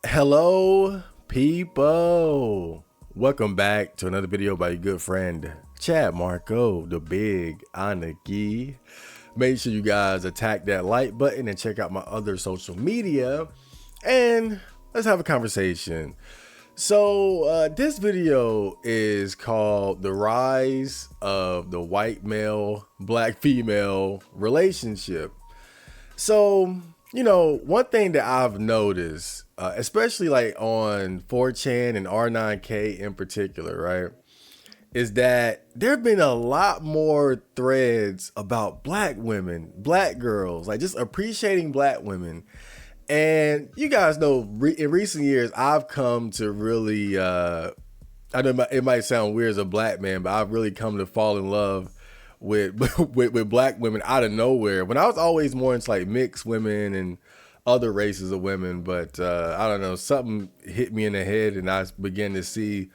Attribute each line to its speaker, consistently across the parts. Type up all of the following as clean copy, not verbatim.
Speaker 1: Hello, people. Welcome back to another video by your good friend Chad Marco, the big Anaki. Make sure you guys attack that like button and check out my other social media, and let's have a conversation. So this video is called The Rise of the White Male Black Female Relationship. So, one thing that I've noticed, especially like on 4chan and R9K in particular, right, is that there have been a lot more threads about black women, black girls, like just appreciating black women. And you guys know, in recent years, I've come to really, I know it might sound weird as a black man, but I've really come to fall in love with with black women out of nowhere. When I was always more into like mixed women and other races of women, but I don't know, something hit me in the head and I began to see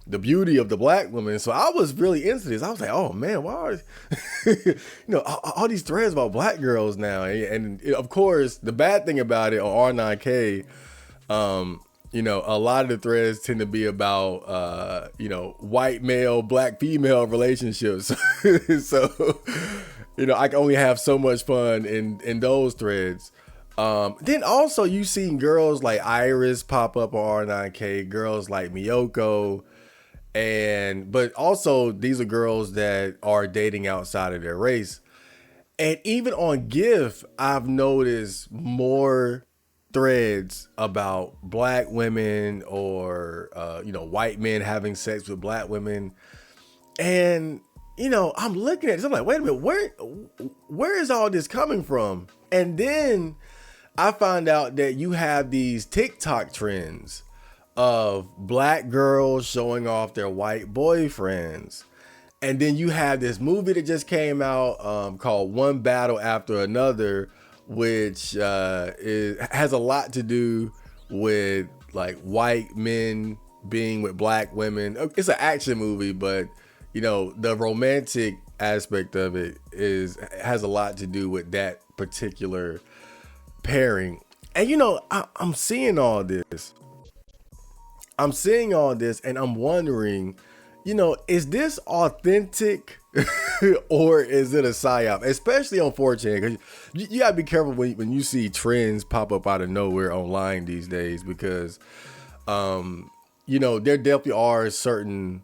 Speaker 1: the beauty of the black woman. So I was really into this. I was like, oh man, why are all these threads about black girls now? And of course, the bad thing about it on R9K, a lot of the threads tend to be about, white male, black female relationships. So, I can only have so much fun in those threads. Then also you seen girls like Iris pop up on R9K, girls like Miyoko, but also these are girls that are dating outside of their race. And even on GIF, I've noticed more threads about black women or white men having sex with black women. And I'm looking at this, I'm like, wait a minute, where is all this coming from? And then I find out that you have these TikTok trends of black girls showing off their white boyfriends. And then you have this movie that just came out called One Battle After Another, which has a lot to do with like white men being with black women. It's an action movie, but the romantic aspect of it has a lot to do with that particular pairing. And I'm seeing all this. And I'm wondering, is this authentic or is it a Psy-op? Especially on 4chan, because you gotta be careful when you see trends pop up out of nowhere online these days, because there definitely are certain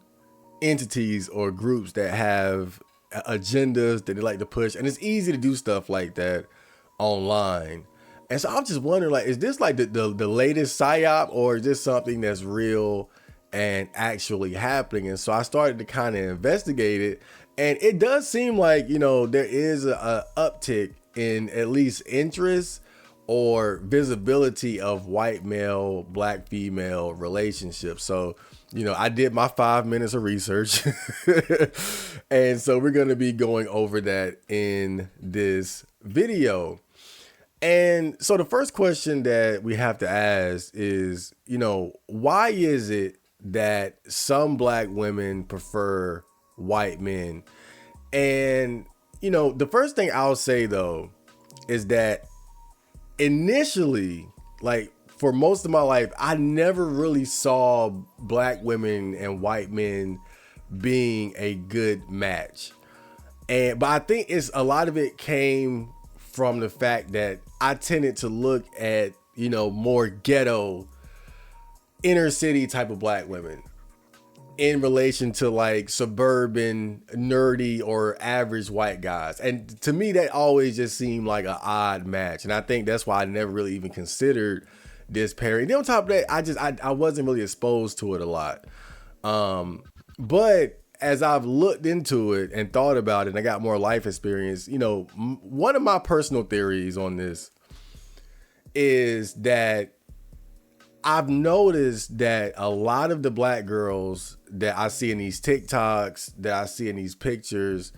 Speaker 1: entities or groups that have agendas that they like to push, and it's easy to do stuff like that online. And so I'm just wondering, like, is this like the latest Psy-op, or is this something that's real and actually happening? And so I started to kind of investigate it, and it does seem like there is a uptick in at least interest or visibility of white male black female relationships. So I did my 5 minutes of research and so we're going to be going over that in this video. And so the first question that we have to ask is, why is it that some black women prefer white men? And, the first thing I'll say, though, is that initially, like for most of my life, I never really saw black women and white men being a good match. But I think a lot of it came from the fact that I tended to look at, more ghetto, inner city type of black women in relation to like suburban, nerdy or average white guys. And to me, that always just seemed like an odd match. And I think that's why I never really even considered this pairing. And then on top of that, I wasn't really exposed to it a lot. But as I've looked into it and thought about it and I got more life experience, one of my personal theories on this is that I've noticed that a lot of the black girls that I see in these TikToks, that I see in these pictures,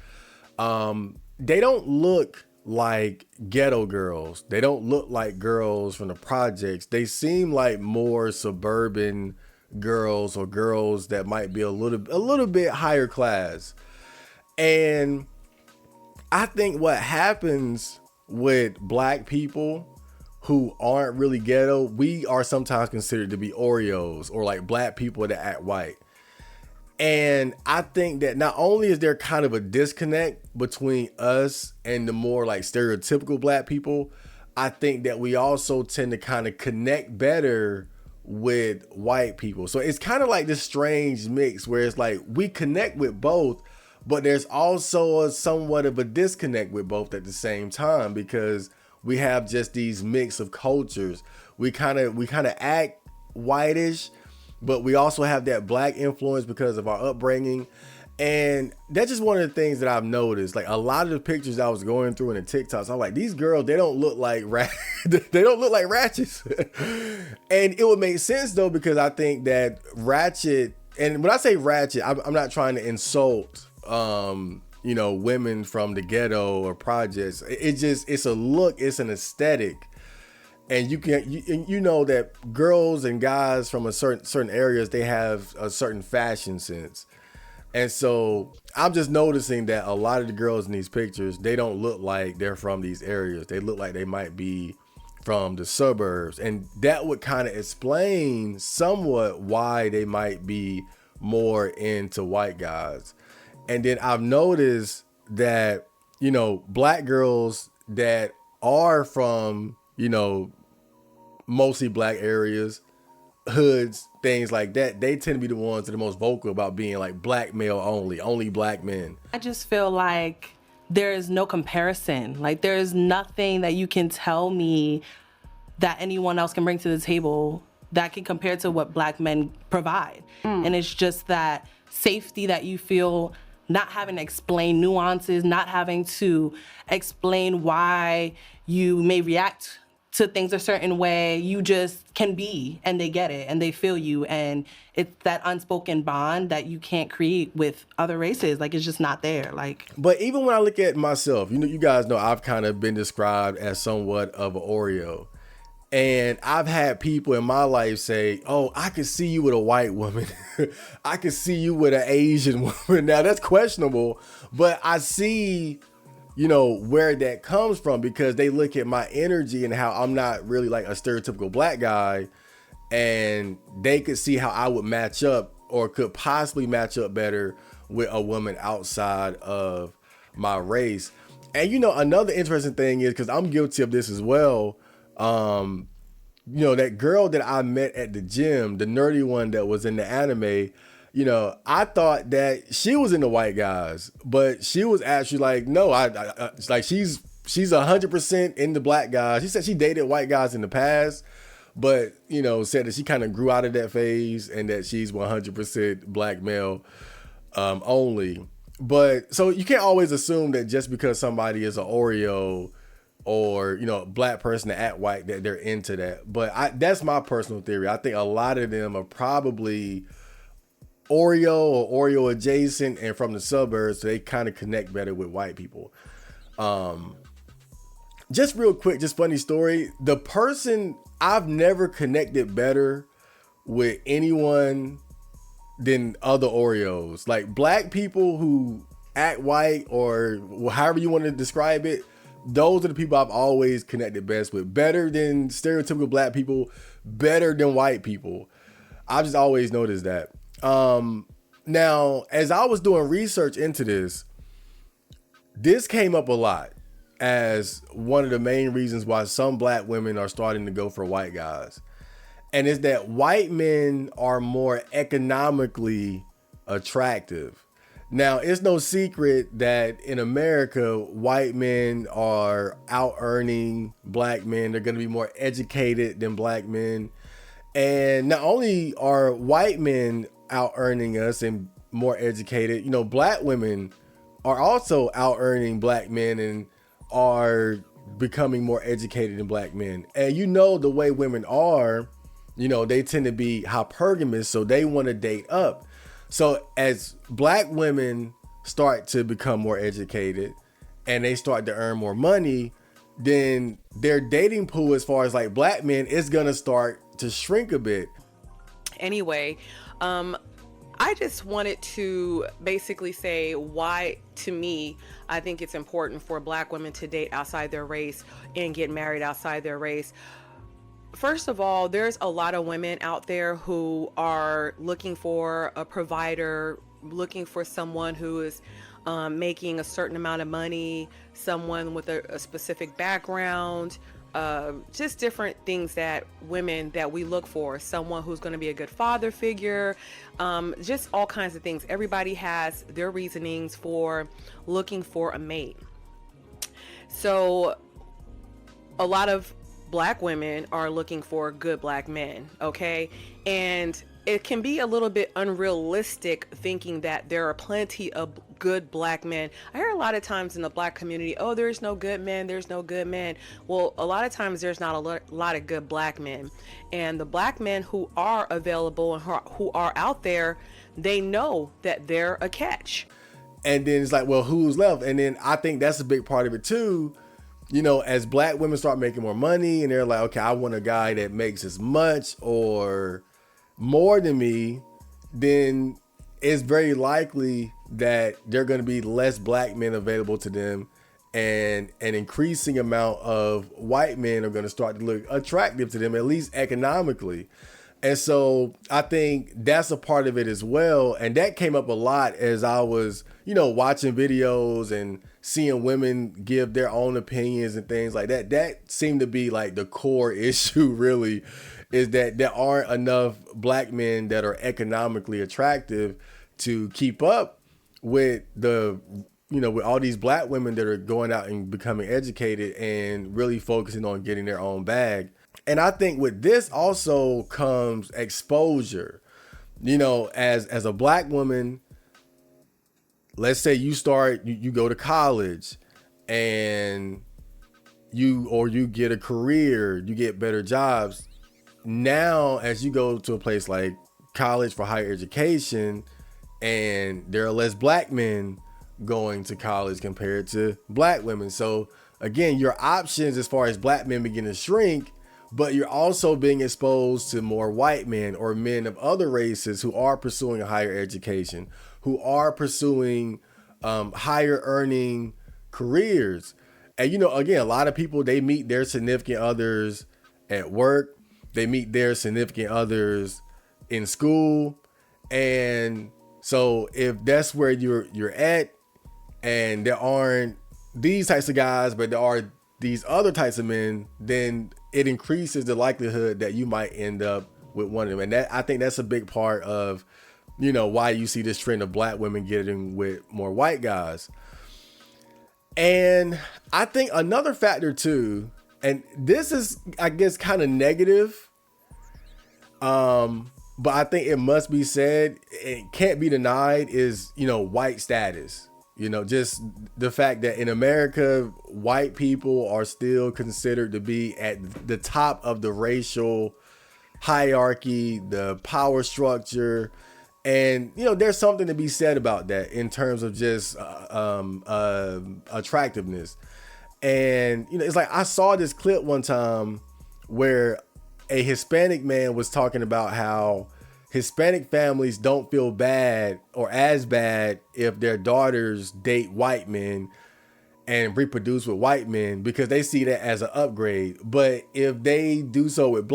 Speaker 1: they don't look like ghetto girls. They don't look like girls from the projects. They seem like more suburban girls, or girls that might be a little bit higher class. And I think what happens with black people who aren't really ghetto, we are sometimes considered to be Oreos or like black people that act white. And I think that not only is there kind of a disconnect between us and the more like stereotypical black people, I think that we also tend to kind of connect better with white people. So it's kind of like this strange mix where it's like we connect with both, but there's also a somewhat of a disconnect with both at the same time, because we have just these mix of cultures. We kind of act whitish, but we also have that black influence because of our upbringing. And that's just one of the things that I've noticed. Like a lot of the pictures I was going through in the TikToks, I'm like, these girls, they don't look like they don't look like ratchets. And it would make sense though, because I think that ratchet, and when I say ratchet, I'm not trying to insult, women from the ghetto or projects. It's a look, it's an aesthetic. And you know that girls and guys from a certain areas, they have a certain fashion sense. And so I'm just noticing that a lot of the girls in these pictures, they don't look like they're from these areas. They look like they might be from the suburbs. And that would kind of explain somewhat why they might be more into white guys. And then I've noticed that, black girls that are from, mostly black areas, hoods, things like that, they tend to be the ones that are the most vocal about being like black male only black men.
Speaker 2: I just feel like there is no comparison. Like there is nothing that you can tell me that anyone else can bring to the table that can compare to what black men provide. And it's just that safety that you feel, not having to explain nuances, not having to explain why you may react to things a certain way. You just can be, and they get it, and they feel you, and it's that unspoken bond that you can't create with other races. Like, it's just not there.
Speaker 1: But even when I look at myself, you guys know I've kind of been described as somewhat of an Oreo. And I've had people in my life say, oh, I could see you with a white woman. I could see you with an Asian woman. Now, that's questionable, but I see, where that comes from, because they look at my energy and how I'm not really like a stereotypical black guy. And they could see how I would match up, or could possibly match up better with a woman outside of my race. And, another interesting thing is, because I'm guilty of this as well, that girl that I met at the gym, the nerdy one that was in the anime, I thought that she was into white guys, but she was actually like, no, I like she's 100% into black guys. She said she dated white guys in the past, but said that she kind of grew out of that phase and that she's 100% black male only. But so you can't always assume that just because somebody is an Oreo or black person that act white that they're into that. But that's my personal theory. I think a lot of them are probably Oreo or Oreo adjacent and from the suburbs, so they kind of connect better with white people. Just real quick, just funny story. The person I've never connected better with anyone than other Oreos. Like black people who act white, or however you want to describe it, those are the people I've always connected best with. Better than stereotypical black people, better than white people. I've just always noticed that. Now, as I was doing research into this came up a lot as one of the main reasons why some black women are starting to go for white guys. And it's that white men are more economically attractive. Now, it's no secret that in America, white men are out earning black men. They're going to be more educated than black men. And not only are white men out earning us and more educated, black women are also out earning black men and are becoming more educated than black men. And the way women are, they tend to be hypergamous, so they want to date up. So as black women start to become more educated and they start to earn more money, then their dating pool as far as like black men is going to start to shrink a bit.
Speaker 3: Anyway, I just wanted to basically say why, to me, I think it's important for black women to date outside their race and get married outside their race. first of all, there's a lot of women out there who are looking for a provider, looking for someone who is making a certain amount of money, someone with a specific background, just different things that women that we look for. Someone who's going to be a good father figure, just all kinds of things. Everybody has their reasonings for looking for a mate. So a lot of black women are looking for good black men, okay? And it can be a little bit unrealistic thinking that there are plenty of good black men. I hear a lot of times in the black community, oh, there's no good men, there's no good men. Well, a lot of times there's not a lot of good black men. And the black men who are available and who are out there, they know that they're a catch.
Speaker 1: And then it's like, well, who's left? And then I think that's a big part of it too. You know, as black women start making more money and they're like, okay, I want a guy that makes as much or more than me, then it's very likely that there are going to be less black men available to them, and an increasing amount of white men are going to start to look attractive to them, at least economically. And so I think that's a part of it as well. And that came up a lot as I was, you know, watching videos and seeing women give their own opinions and things like that. That seemed to be like the core issue, really, is that there aren't enough black men that are economically attractive to keep up with the, you know, with all these black women that are going out and becoming educated and really focusing on getting their own bag. And I think with this also comes exposure. You know, as a black woman, let's say you go to college and you get a career, you get better jobs. Now, as you go to a place like college for higher education, and there are less black men going to college compared to black women. So again, your options as far as black men begin to shrink, but you're also being exposed to more white men or men of other races who are pursuing a higher education, who are pursuing higher earning careers. And, you know, again, a lot of people, they meet their significant others at work. They meet their significant others in school. And so if that's where you're at, and there aren't these types of guys, but there are these other types of men, then it increases the likelihood that you might end up with one of them. And that, I think that's a big part of, you know, why you see this trend of black women getting with more white guys. And I think another factor too, and this is, I guess, kind of negative, but I think it must be said, it can't be denied, is, you know, white status. You know, just the fact that in America, white people are still considered to be at the top of the racial hierarchy, the power structure. And, you know, there's something to be said about that in terms of just attractiveness. And, you know, it's like I saw this clip one time where a Hispanic man was talking about how Hispanic families don't feel bad or as bad if their daughters date white men and reproduce with white men because they see that as an upgrade. But if they do so with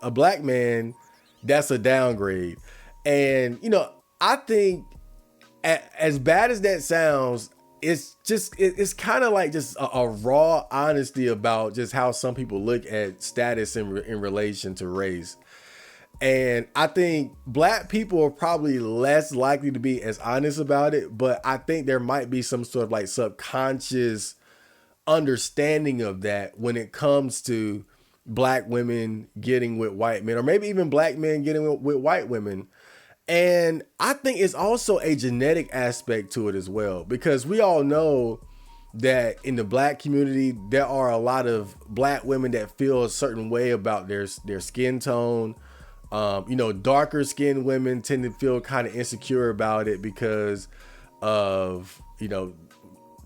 Speaker 1: a black man, that's a downgrade. And, you know, I think as bad as that sounds, it's kind of like just a raw honesty about just how some people look at status in relation to race. And I think black people are probably less likely to be as honest about it, but I think there might be some sort of like subconscious understanding of that when it comes to black women getting with white men, or maybe even black men getting with white women. And I think it's also a genetic aspect to it as well, because we all know that in the black community, there are a lot of black women that feel a certain way about their skin tone. You know, darker skinned women tend to feel kind of insecure about it because of, you know,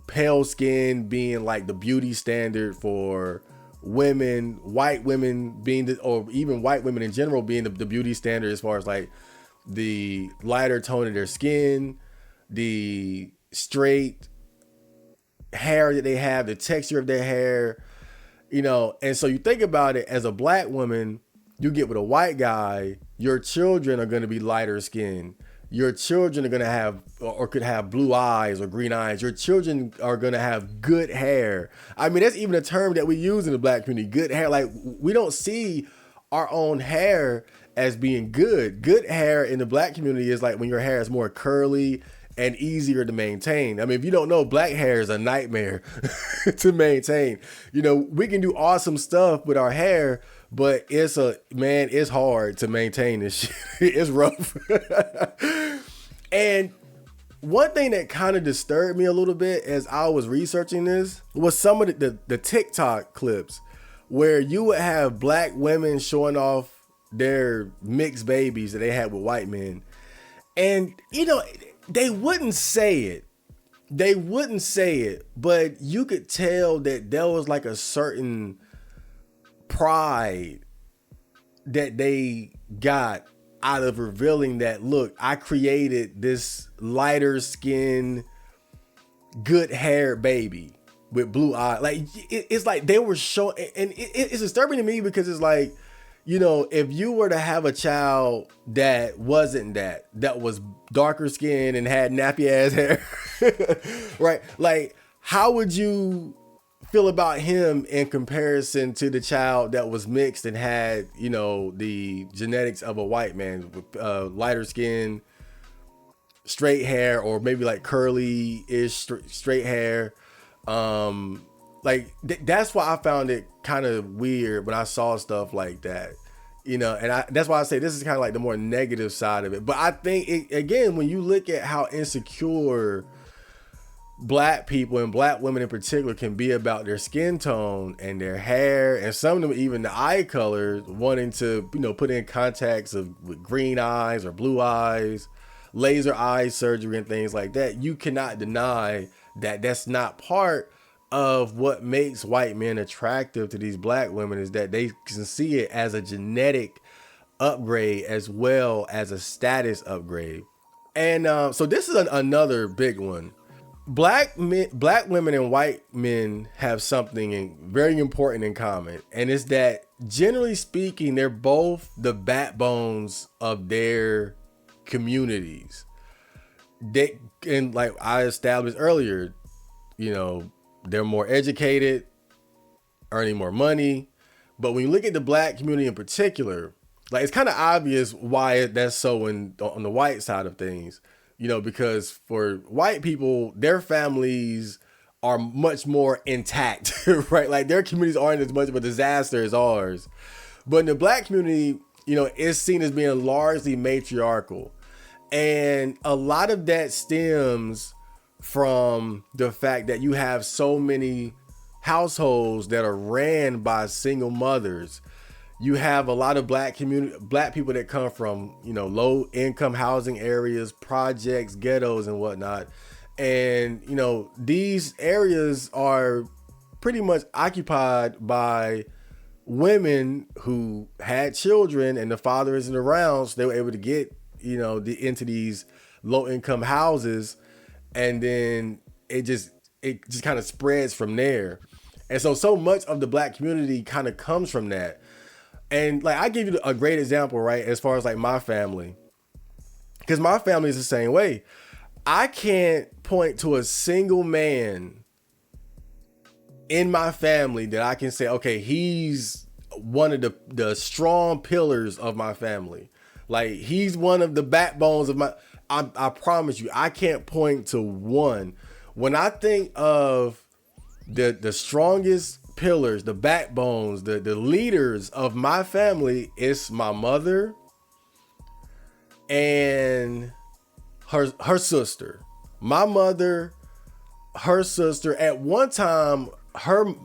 Speaker 1: pale skin being like the beauty standard for women, white women being or even white women in general being the beauty standard as far as like the lighter tone of their skin, the straight hair that they have, the texture of their hair. And so you think about it, as a black woman, you get with a white guy, your children are going to be lighter skinned. Your children are going to have, or could have, blue eyes or green eyes. Your children are going to have good hair. I mean, that's even a term that we use in the black community, good hair. Like, we don't see our own hair as being good. Good hair in the black community is like when your hair is more curly and easier to maintain. I mean, if you don't know, black hair is a nightmare to maintain. We can do awesome stuff with our hair, but it's hard to maintain this shit. It's rough. And one thing that kind of disturbed me a little bit as I was researching this was some of the TikTok clips where you would have black women showing off their mixed babies that they had with white men. And, they wouldn't say it. But you could tell that there was like a certain pride that they got out of revealing that, look, I created this lighter skin, good hair baby with blue eyes. Like, it's like they were showing, and it's disturbing to me because it's like, if you were to have a child that wasn't that was darker skinned and had nappy ass hair, right? Like, how would you feel about him in comparison to the child that was mixed and had, the genetics of a white man with lighter skin, straight hair, or maybe like curly-ish straight hair? That's why I found it kind of weird when I saw stuff like that, and that's why I say this is kind of like the more negative side of it. But I think again, when you look at how insecure black people and black women in particular can be about their skin tone and their hair, and some of them even the eye color, wanting to, put in contacts with green eyes or blue eyes, laser eye surgery and things like that, you cannot deny that that's not part of what makes white men attractive to these black women, is that they can see it as a genetic upgrade as well as a status upgrade. And so this is another big one. Black women and white men have something very important in common, and it's that, generally speaking, they're both the backbones of their communities. And like I established earlier, they're more educated, earning more money. But when you look at the black community in particular, like, it's kind of obvious why that's so on the white side of things, because for white people, their families are much more intact, right? Like, their communities aren't as much of a disaster as ours. But in the black community, it's seen as being largely matriarchal. And a lot of that stems from the fact that you have so many households that are ran by single mothers. You have a lot of black people that come from, low income housing areas, projects, ghettos and whatnot. And, these areas are pretty much occupied by women who had children and the father isn't around. So they were able to get, into these low income houses. And then it just kind of spreads from there. And so much of the black community kind of comes from that. And like, I give you a great example, right? As far as like my family, because my family is the same way. I can't point to a single man in my family that I can say, okay, he's one of the strong pillars of my family. Like, he's one of the backbones of my, I promise you, I can't point to one. When I think of the strongest pillars, the backbones, the leaders of my family, it's my mother and her sister. My mother, her sister. At one time,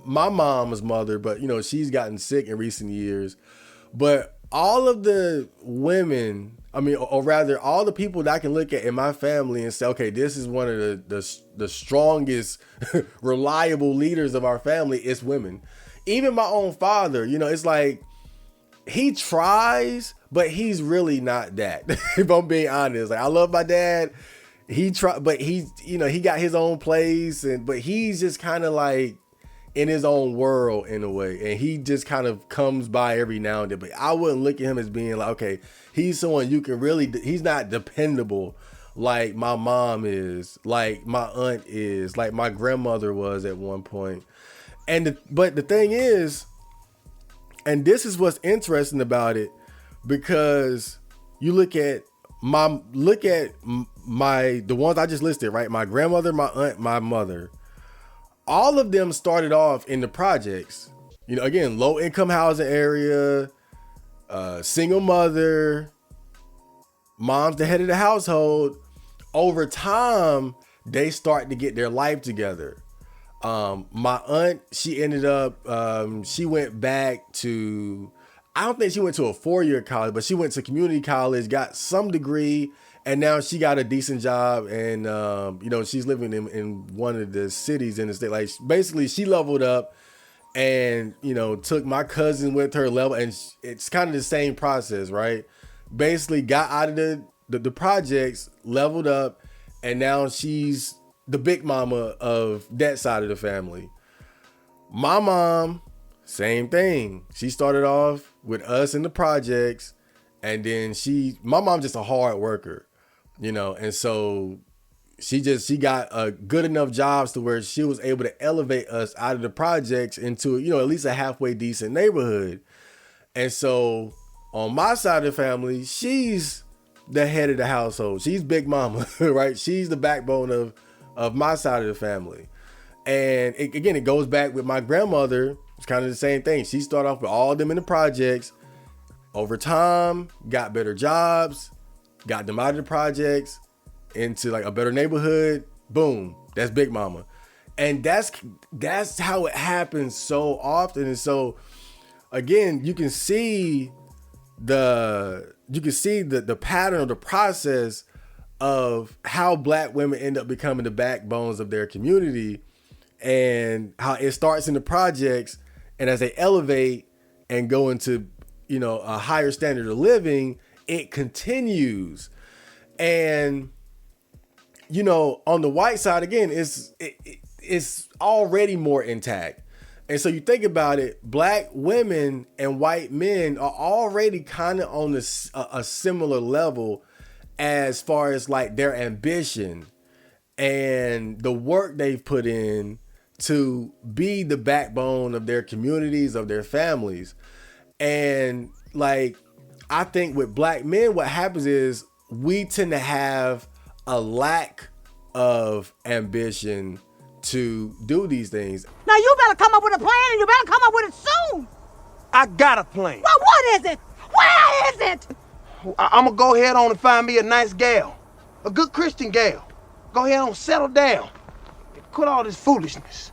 Speaker 1: my mom's mother, but she's gotten sick in recent years. But all of the women, or rather all the people that I can look at in my family and say, okay, this is one of the strongest, reliable leaders of our family, is women. Even my own father, it's like, he tries, but he's really not that. If I'm being honest, like, I love my dad. He tried, but he got his own place, but he's just kind of like in his own world in a way, and he just kind of comes by every now and then. But I wouldn't look at him as being like, okay, he's someone you can really, he's not dependable like my mom is, like my aunt is, like my grandmother was at one point. But the thing is, and this is what's interesting about it, because you look at the ones I just listed, right? My grandmother, my aunt, my mother, all of them started off in the projects. You know, again, low income housing area, single mother, mom's the head of the household. Over time, they start to get their life together. My aunt, she ended up, she went back to, I don't think she went to a 4-year college, but she went to community college, got some degree, and now she got a decent job. And, you know, she's living in one of the cities in the state. Like, basically, she leveled up and, you know, took my cousin with her level. And it's kind of the same process, right? Basically got out of the projects, leveled up, and now she's the big mama of that side of the family. My mom, same thing. She started off with us in the projects, and then my mom's just a hard worker, you know, and so she got a good enough jobs to where she was able to elevate us out of the projects into, you know, at least a halfway decent neighborhood. And so on my side of the family, she's the head of the household. She's big mama, right? She's the backbone of my side of the family. And it goes back with my grandmother. It's kind of the same thing. She started off with all of them in the projects. Over time, got better jobs, got them out of the projects into like a better neighborhood. Boom, that's big mama. And that's how it happens so often. And so again, you can see the pattern of the process of how Black women end up becoming the backbones of their community, and how it starts in the projects, and as they elevate and go into, you know, a higher standard of living, it continues. And, you know, on the white side, again, it's already more intact. And so you think about it, Black women and white men are already kind of on a similar level as far as like their ambition and the work they've put in to be the backbone of their communities, of their families. And like, I think with Black men, what happens is we tend to have a lack of ambition to do these things.
Speaker 4: Now you better come up with a plan, and you better come up with it soon.
Speaker 5: I got a plan.
Speaker 4: Well, what is it? Where is it?
Speaker 5: I'm gonna go ahead on and find me a nice gal, a good Christian gal. Go ahead on, settle down. Quit all this foolishness.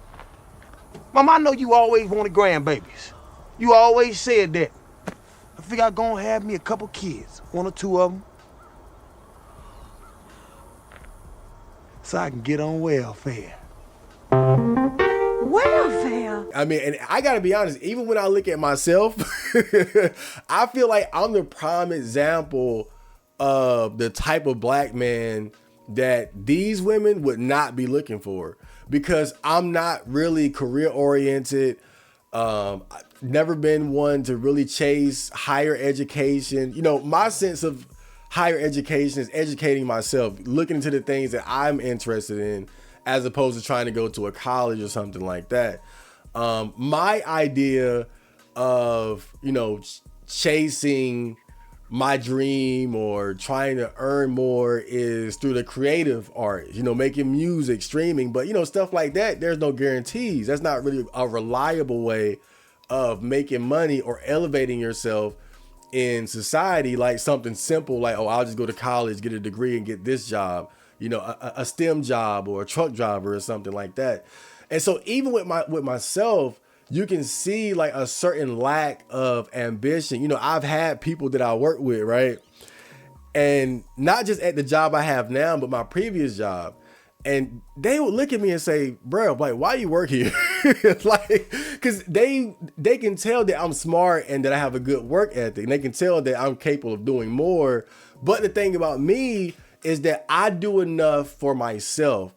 Speaker 5: Mom, I know you always wanted grandbabies. You always said that. I figure I'm gonna have me a couple kids, 1 or 2 of them, so I can get on welfare.
Speaker 4: Welfare?
Speaker 1: I mean, and I gotta be honest, even when I look at myself, I feel like I'm the prime example of the type of Black man that these women would not be looking for, because I'm not really career oriented. I've never been one to really chase higher education. You know, my sense of higher education is educating myself, looking into the things that I'm interested in, as opposed to trying to go to a college or something like that. My idea of, you know, chasing my dream or trying to earn more is through the creative art, you know, making music, streaming, but, you know, stuff like that, there's no guarantees. That's not really a reliable way of making money or elevating yourself in society, like something simple like, oh, I'll just go to college, get a degree, and get this job, you know, a STEM job or a truck driver or something like that. And so even with myself, you can see like a certain lack of ambition. You know, I've had people that I work with, right? And not just at the job I have now, but my previous job. And they would look at me and say, bro, like, why you work here? Like, cause they can tell that I'm smart and that I have a good work ethic, and they can tell that I'm capable of doing more. But the thing about me is that I do enough for myself.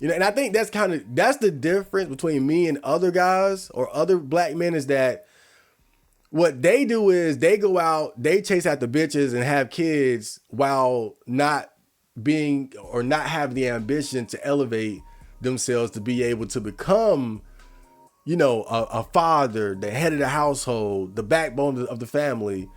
Speaker 1: And I think that's the difference between me and other guys or other black men, is that what they do is they go out, they chase after bitches and have kids while not being or not have the ambition to elevate themselves to be able to become, a father, the head of the household, the backbone of the family.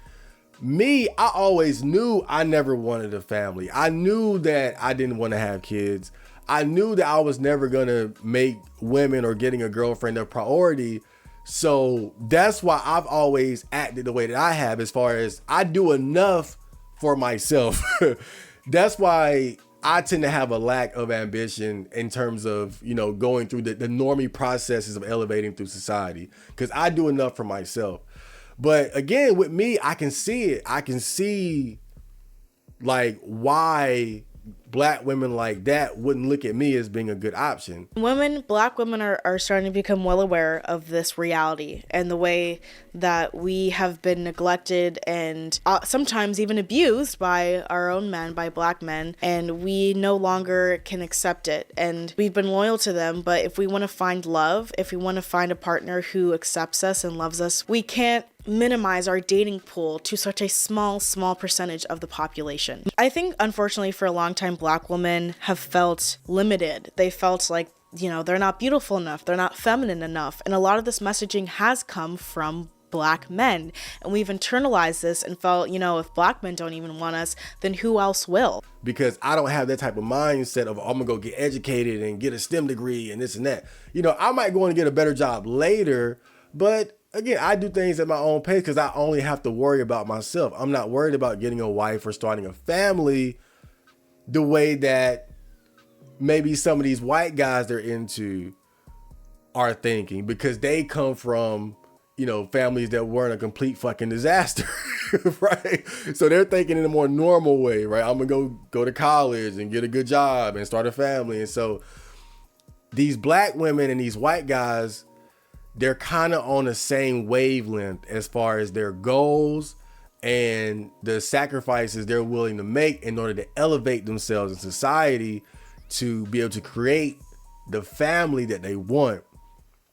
Speaker 1: Me, I always knew I never wanted a family. I knew that I didn't want to have kids. I knew that I was never going to make women or getting a girlfriend a priority. So that's why I've always acted the way that I have, as far as I do enough for myself. That's why I tend to have a lack of ambition in terms of, going through the normie processes of elevating through society, because I do enough for myself. But again, with me, I can see it. I can see like why black women like that wouldn't look at me as being a good option.
Speaker 6: Black women are starting to become well aware of this reality and the way that we have been neglected and sometimes even abused by our own men, by black men, and we no longer can accept it. And we've been loyal to them, but if we want to find love, if we want to find a partner who accepts us and loves us, we can't minimize our dating pool to such a small percentage of the population. I think, unfortunately, for a long time, black women have felt limited. They felt like, they're not beautiful enough, they're not feminine enough. And a lot of this messaging has come from black men. And we've internalized this and felt, if black men don't even want us, then who else will?
Speaker 1: Because I don't have that type of mindset of, I'm gonna go get educated and get a STEM degree and this and that. I might go and get a better job later, but again, I do things at my own pace because I only have to worry about myself. I'm not worried about getting a wife or starting a family the way that maybe some of these white guys they're into are thinking, because they come from, families that weren't a complete fucking disaster, right? So they're thinking in a more normal way, right? I'm gonna go to college and get a good job and start a family. And so these black women and these white guys, they're kind of on the same wavelength as far as their goals and the sacrifices they're willing to make in order to elevate themselves in society to be able to create the family that they want.